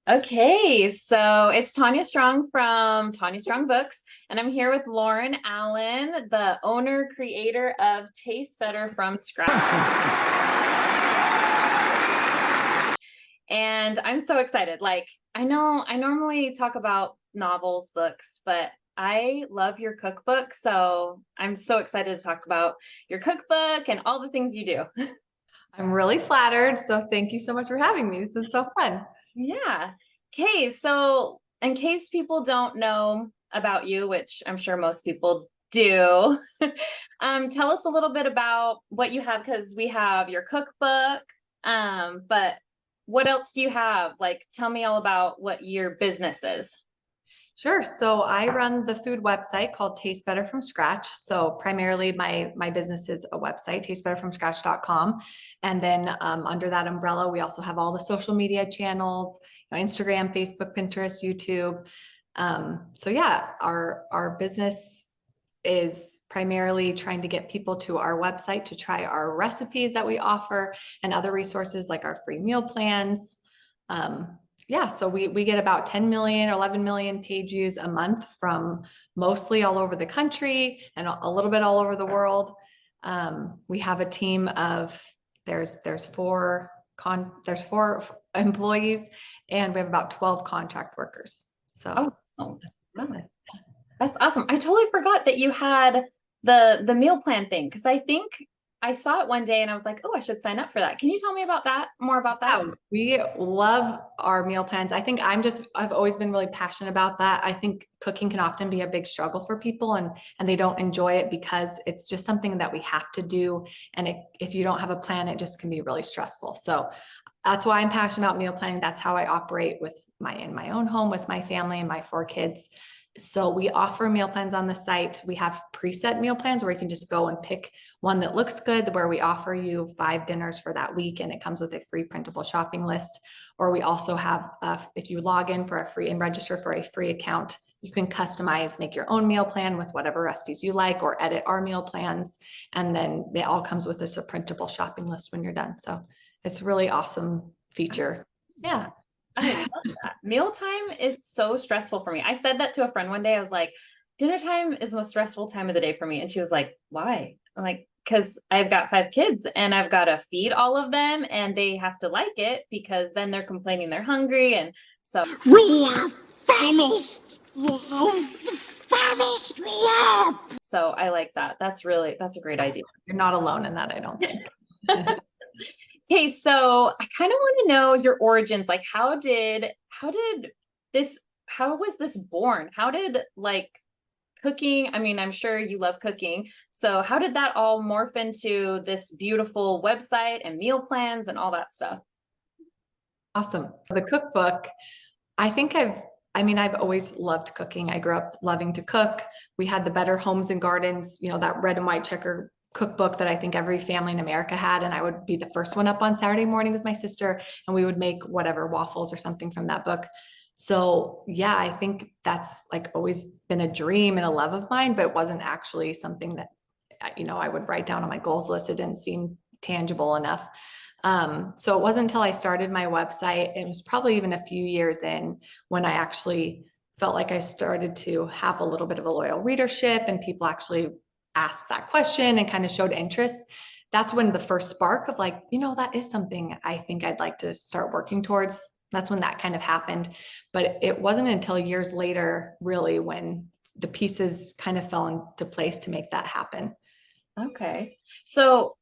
Okay, so it's Tanya Strong from Tanya Strong Books, and I'm here with Lauren Allen, the owner creator of Taste Better from Scratch. And I'm so excited. Like, I know I normally talk about novels, books, but I love your cookbook. So I'm so excited to talk about your cookbook and all the things you do. I'm really flattered. So thank you so much for having me. This is so fun. Yeah. Okay, so in case people don't know about you, which I'm sure most people do, tell us a little bit about what you have because we have your cookbook. But what else do you have? Like, tell me all about what your business is. Sure. So I run the food website called Taste Better from Scratch. So primarily my business is a website, tastebetterfromscratch.com. And then under that umbrella, we also have all the social media channels, Instagram, Facebook, Pinterest, YouTube. So yeah, our business is primarily trying to get people to our website to try our recipes that we offer and other resources like our free meal plans. Yeah, so we get about 10 million, 11 million page views a month from mostly all over the country and a little bit all over the world. We have a team of there's four employees and we have about 12 contract workers. So Oh, oh, wow. business. That's awesome. I totally forgot that you had the meal plan thing because I think I saw it one day and I was like, oh, I should sign up for that. Can you tell me about that? More about that? Yeah, we love our meal plans. I think I've always been really passionate about that. I think cooking can often be a big struggle for people and they don't enjoy it because it's just something that we have to do. And if you don't have a plan, it just can be really stressful. So that's why I'm passionate about meal planning. That's how I operate in my own home with my family and my four kids. So we offer meal plans on the site. We have preset meal plans where you can just go and pick one that looks good, where we offer you 5 dinners for that week and it comes with a free printable shopping list. Or we also have, if you log in for a free and register for a free account, you can customize, make your own meal plan with whatever recipes you like or edit our meal plans. And then it all comes with a printable shopping list when you're done. So it's a really awesome feature. Yeah. I love that. Mealtime is so stressful for me. I said that to a friend one day. I was like, dinner time is the most stressful time of the day for me. And she was like, why? I'm like, because I've got 5 kids and I've got to feed all of them and they have to like it because then they're complaining they're hungry. And so We are famished. Yes, famished we are. I like that. That's a great idea. You're not alone in that, I don't think. Okay, so I kind of want to know your origins. Like, how was this born? How did like cooking? I mean, I'm sure you love cooking. So how did that all morph into this beautiful website and meal plans and all that stuff? Awesome. The cookbook, I've always loved cooking. I grew up loving to cook. We had the Better Homes and Gardens, that red and white checker cookbook that I think every family in America had. And I would be the first one up on Saturday morning with my sister, and we would make whatever waffles or something from that book. So yeah, I think that's like always been a dream and a love of mine, but it wasn't actually something that, I would write down on my goals list. It didn't seem tangible enough. So it wasn't until I started my website, it was probably even a few years in when I actually felt like I started to have a little bit of a loyal readership and people actually asked that question and kind of showed interest. That's when the first spark of like, that is something I think I'd like to start working towards. That's when that kind of happened. But it wasn't until years later, really, when the pieces kind of fell into place to make that happen. Okay. So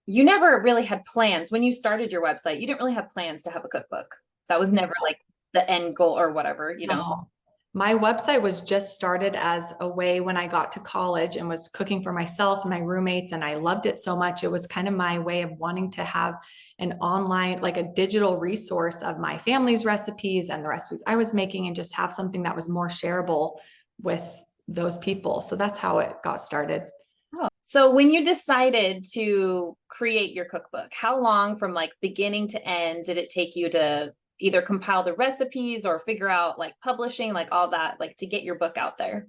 you never really had plans when you started your website. You didn't really have plans to have a cookbook. That was never like the end goal or whatever. No. My website was just started as a way when I got to college and was cooking for myself and my roommates, and I loved it so much. It was kind of my way of wanting to have an online, like a digital resource of my family's recipes and the recipes I was making, and just have something that was more shareable with those people. So that's how it got started. Oh. So when you decided to create your cookbook, how long from like beginning to end did it take you to either compile the recipes or figure out like publishing, like all that, like to get your book out there?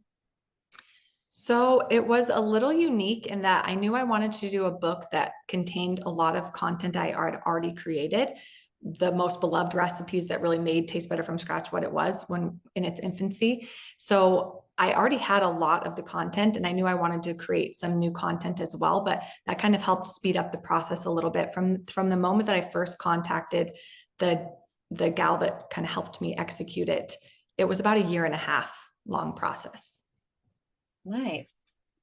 So it was a little unique in that I knew I wanted to do a book that contained a lot of content I had already created, the most beloved recipes that really made Taste Better from Scratch what it was when in its infancy. So I already had a lot of the content, and I knew I wanted to create some new content as well, but that kind of helped speed up the process a little bit from the moment that I first contacted the gal that kind of helped me execute it. It was about a year and a half long process. Nice.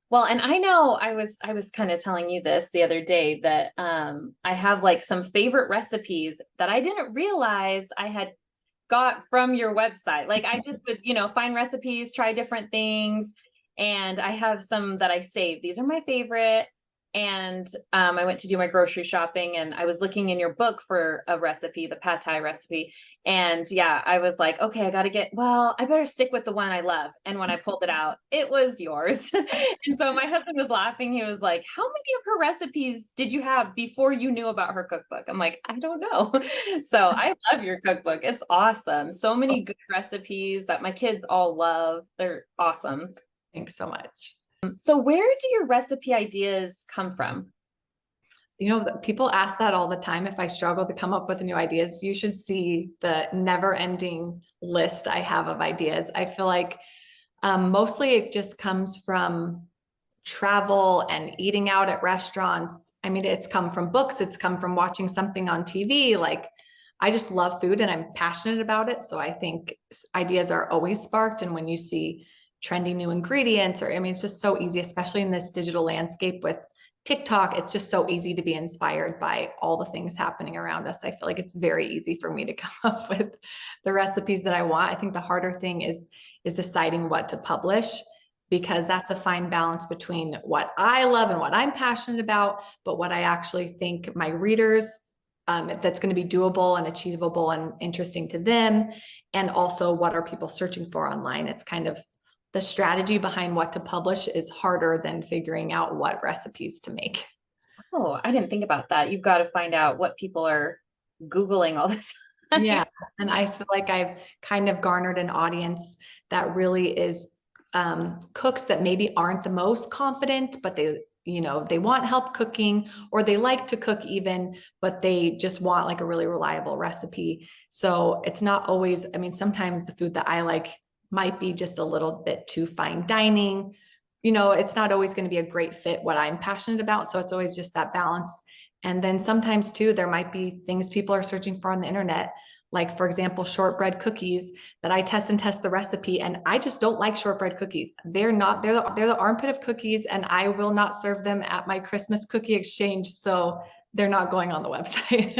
Well, and I know I was kind of telling you this the other day that I have like some favorite recipes that I didn't realize I had got from your website. Like I just would, find recipes, try different things, and I have some that I saved. These are my favorite. And I went to do my grocery shopping, and I was looking in your book for a recipe, the pad thai recipe. And yeah, I was like, okay, I better stick with the one I love. And when I pulled it out, it was yours. And so my husband was laughing. He was like, how many of her recipes did you have before you knew about her cookbook? I'm like, I don't know. So I love your cookbook. It's awesome. So many good recipes that my kids all love. They're awesome. Thanks so much. So where do your recipe ideas come from? People ask that all the time. If I struggle to come up with new ideas, you should see the never ending list I have of ideas. I feel like mostly it just comes from travel and eating out at restaurants. I mean, it's come from books. It's come from watching something on TV. Like, I just love food and I'm passionate about it. So I think ideas are always sparked. And when you see trendy new ingredients, it's just so easy, especially in this digital landscape with TikTok, it's just so easy to be inspired by all the things happening around us. I feel like it's very easy for me to come up with the recipes that I want. I think the harder thing is deciding what to publish, because that's a fine balance between what I love and what I'm passionate about, but what I actually think my readers, that's going to be doable and achievable and interesting to them. And also, what are people searching for online? It's kind of the strategy behind what to publish is harder than figuring out what recipes to make. Oh, I didn't think about that. You've got to find out what people are Googling all the time. Yeah. And I feel like I've kind of garnered an audience that really is cooks that maybe aren't the most confident, but they want help cooking, or they like to cook even, but they just want like a really reliable recipe. So it's not always, sometimes the food that I like might be just a little bit too fine dining. It's not always going to be a great fit what I'm passionate about. So it's always just that balance. And then sometimes too, there might be things people are searching for on the internet. Like, for example, shortbread cookies that I test the recipe. And I just don't like shortbread cookies. They're the armpit of cookies, and I will not serve them at my Christmas cookie exchange. So they're not going on the website.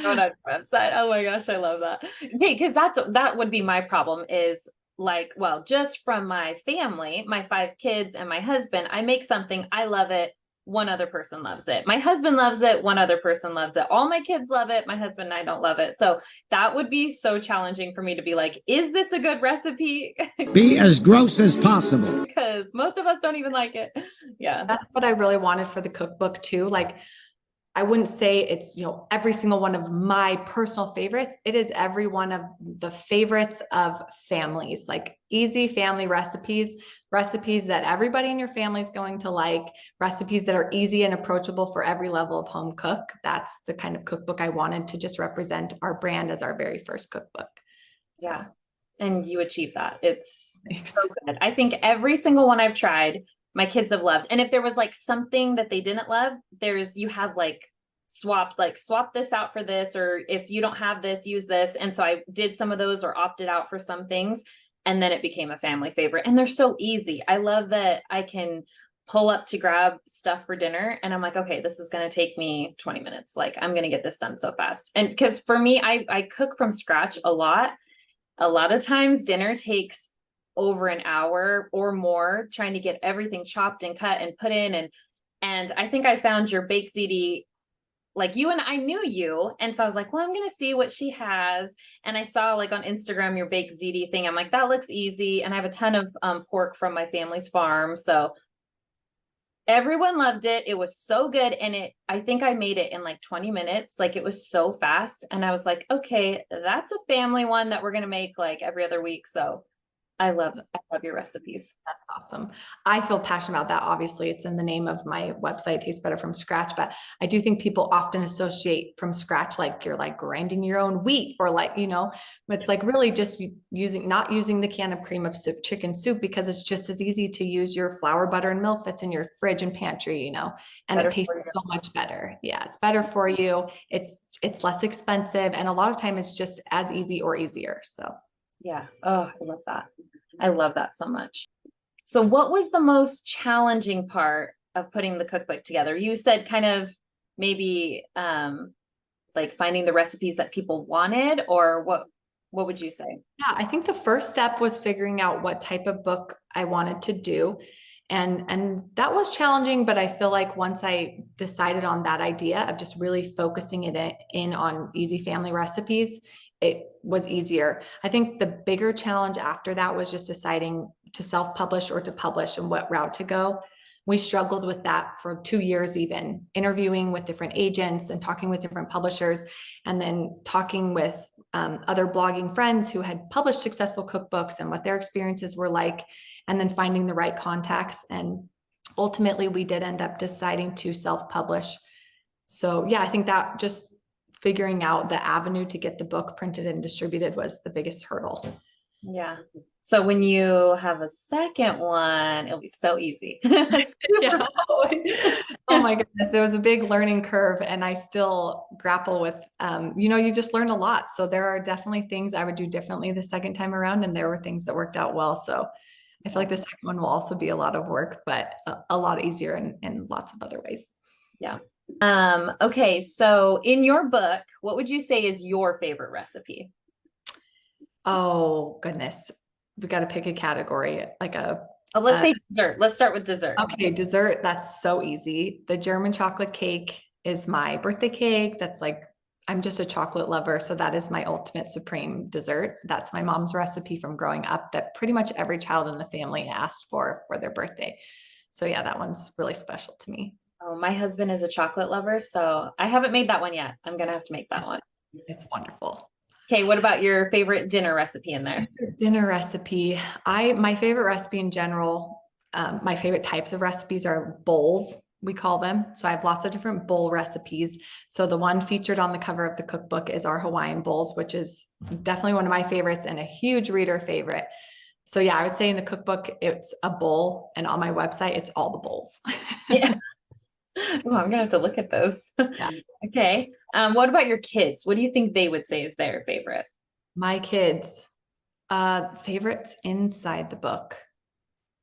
Going on the website. Oh my gosh, I love that. Okay, because that would be my problem is like, well, just from my family, my 5 kids and my husband, I make something, I love it. One other person loves it. My husband loves it. One other person loves it. All my kids love it. My husband and I don't love it. So that would be so challenging for me to be like, is this a good recipe? Be as gross as possible. Because most of us don't even like it. Yeah. That's what I really wanted for the cookbook too. Like, I wouldn't say it's, every single one of my personal favorites. It is every one of the favorites of families, like easy family recipes that everybody in your family is going to like, recipes that are easy and approachable for every level of home cook. That's the kind of cookbook I wanted to just represent our brand as our very first cookbook. Yeah. And you achieve that. It's so good. I think every single one I've tried, my kids have loved. And if there was like something that they didn't love, you have like swap this out for this, or if you don't have this, use this. And so I did some of those or opted out for some things, and then it became a family favorite. And they're so easy. I love that I can pull up to grab stuff for dinner and I'm like, okay, this is going to take me 20 minutes. Like, I'm going to get this done so fast. And because for me, I cook from scratch a lot of times dinner takes over an hour or more trying to get everything chopped and cut and put in. And I think I found your baked ziti, like I knew you. And so I was like, well, I'm going to see what she has. And I saw like on Instagram, your baked ziti thing. I'm like, that looks easy. And I have a ton of pork from my family's farm. So everyone loved it. It was so good. And I think I made it in like 20 minutes. Like, it was so fast. And I was like, okay, that's a family one that we're going to make like every other week. So I love your recipes. That's awesome. I feel passionate about that. Obviously, it's in the name of my website, Tastes Better from Scratch, but I do think people often associate from scratch like you're like grinding your own wheat or like, it's like really just not using the can of cream of soup, chicken soup, because it's just as easy to use your flour, butter, and milk that's in your fridge and pantry, and Better it tastes for you. so much better. Yeah, it's better for you. It's less expensive, and a lot of time it's just as easy or easier. So Yeah. Oh, I love that. I love that so much. So what was the most challenging part of putting the cookbook together? You said kind of maybe like finding the recipes that people wanted, or what would you say? yeah, I think the first step was figuring out what type of book I wanted to do. And that was challenging, but I feel like once I decided on that idea of just really focusing it in on easy family recipes, it was easier. I think the bigger challenge after that was just deciding to self-publish or to publish and what route to go. We struggled with that for 2 years, even interviewing with different agents and talking with different publishers, and then talking with other blogging friends who had published successful cookbooks and what their experiences were like, and then finding the right contacts. And ultimately, we did end up deciding to self-publish. So yeah, I think that just figuring out the avenue to get the book printed and distributed was the biggest hurdle. Yeah. So when you have a second one, it'll be so easy. Yeah. Oh my goodness, it was a big learning curve, and I still grapple with, you just learn a lot. So there are definitely things I would do differently the second time around, and there were things that worked out well. So I feel like the second one will also be a lot of work, but a lot easier in lots of other ways. Yeah. Okay. So in your book, what would you say is your favorite recipe? Oh goodness, we got to pick a category, like Let's say dessert. Let's start with dessert. okay, dessert. That's so easy. The German chocolate cake is my birthday cake. That's like, I'm just a chocolate lover. So that is my ultimate supreme dessert. That's my mom's recipe from growing up that pretty much every child in the family asked for their birthday. So yeah, that one's really special to me. Oh, my husband is a chocolate lover, so I haven't made that one yet. I'm gonna have to make that one. It's wonderful. Okay, what about your favorite dinner recipe in there? Dinner recipe. My favorite recipe in general, my favorite types of recipes are bowls, we call them. So I have lots of different bowl recipes. So the one featured on the cover of the cookbook is our Hawaiian bowls, which is definitely one of my favorites and a huge reader favorite. So yeah, I would say in the cookbook, it's a bowl, and on my website, it's all the bowls. Yeah. Oh, I'm gonna have to look at those. Yeah. Okay. What about your kids? What do you think they would say is their favorite? My kids, favorites inside the book.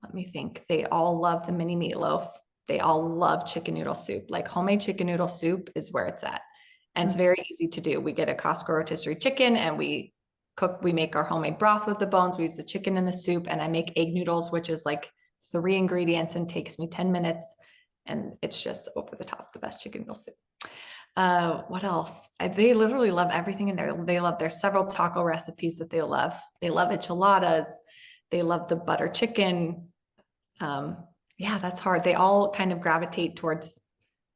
Let me think. They all love the mini meatloaf. They all love chicken noodle soup. Like homemade chicken noodle soup is where it's at. And it's very easy to do. We get a Costco rotisserie chicken and we make our homemade broth with the bones. We use the chicken in the soup, and I make egg noodles, which is like 3 ingredients and takes me 10 minutes. And it's just over the top, the best chicken noodle soup. What else? They literally love everything in there. There's several taco recipes that they love. They love enchiladas. They love the butter chicken. Yeah, that's hard. They all kind of gravitate towards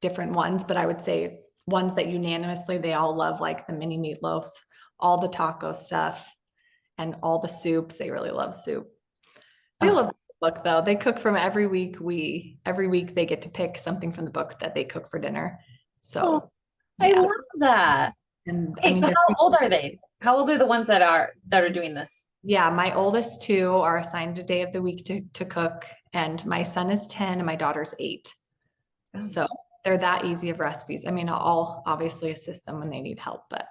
different ones, but I would say ones that unanimously they all love, like the mini meatloafs, all the taco stuff, and all the soups. They really love soup. They love the book though. They cook from every week. Every week they get to pick something from the book that they cook for dinner. So I yeah. love that. And Okay, so how old are they? How old are the ones that are doing this? yeah, my oldest 2 are assigned a day of the week to cook, and my son is 10 and my daughter's 8. Oh. So they're that easy of recipes. I mean, I'll obviously assist them when they need help, but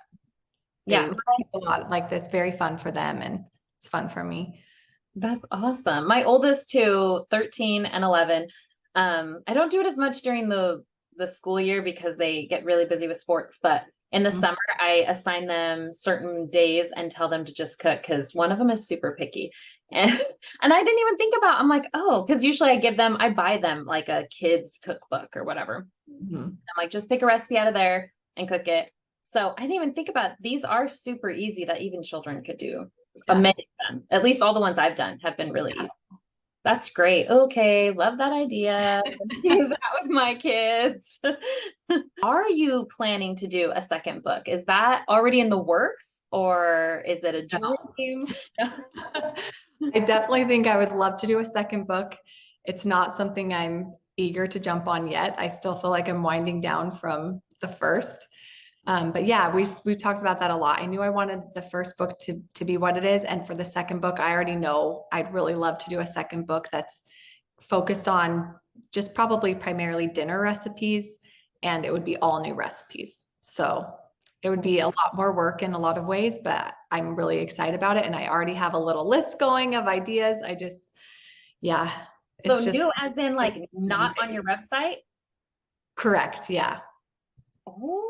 Yeah, a lot, like that's very fun for them and it's fun for me. that's awesome. My oldest two, 13 and 11. I don't do it as much during the school year because they get really busy with sports, but in the summer, I assign them certain days and tell them to just cook because one of them is super picky. And I didn't even think about, I'm like, oh, because usually I buy them like a kid's cookbook or whatever. I'm like, just pick a recipe out of there and cook it. So I didn't even think about, these are super easy that even children could do. Yeah. Many of them, at least all the ones I've done have been really easy. That's great. Okay, love that idea. Do that with my kids. Are you planning to do a second book? Is that already in the works, or is it a dream? I definitely think I would love to do a second book. It's not something I'm eager to jump on yet. I still feel like I'm winding down from the first. But yeah, we've talked about that a lot. I knew I wanted the first book to be what it is, and for the second book, I already know I'd really love to do a second book that's focused on just probably primarily dinner recipes, and it would be all new recipes. So it would be a lot more work in a lot of ways, but I'm really excited about it, and I already have a little list going of ideas. Yeah, So it's just new as in like not on your website? correct. Yeah, Oh.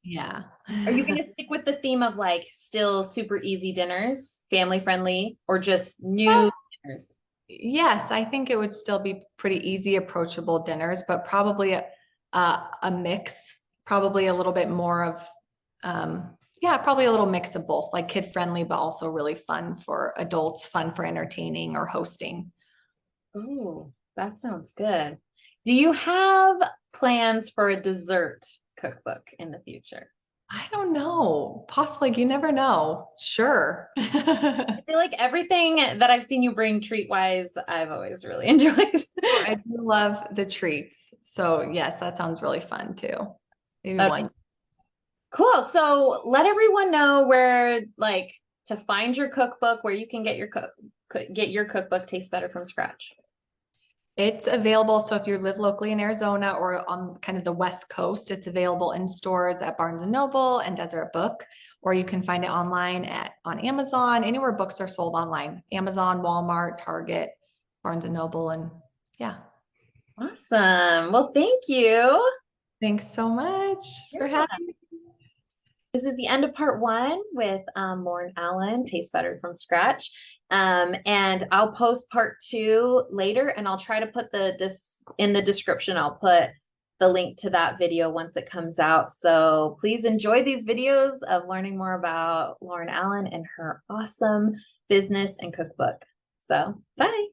yeah. Are you going to stick with the theme of like still super easy dinners, family friendly, or just new dinners? Yes, I think it would still be pretty easy, approachable dinners, but probably a mix, probably a little bit more of, yeah, probably a little mix of both, like kid friendly, but also really fun for adults, fun for entertaining or hosting. Oh, that sounds good. Do you have plans for a dessert cookbook in the future? I don't know, possibly, you never know. Sure. I feel like everything that I've seen you bring treat wise, I've always really enjoyed. I do love the treats. So yes, that sounds really fun too. Maybe Okay. one. Cool. So let everyone know where like to find your cookbook, where you can get your get your cookbook Taste Better from Scratch. It's available. So if you live locally in Arizona or on kind of the West Coast, it's available in stores at Barnes and Noble and Desert Book, or you can find it online on Amazon, anywhere books are sold online, Amazon, Walmart, Target, Barnes and Noble, and yeah. Awesome. Well, thank you. Thanks so much for Yeah. having me. This is the end of part one with Lauren Allen, Taste Better from Scratch. And I'll post part two later, and I'll try to put in the description, I'll put the link to that video once it comes out. So please enjoy these videos of learning more about Lauren Allen and her awesome business and cookbook. So bye.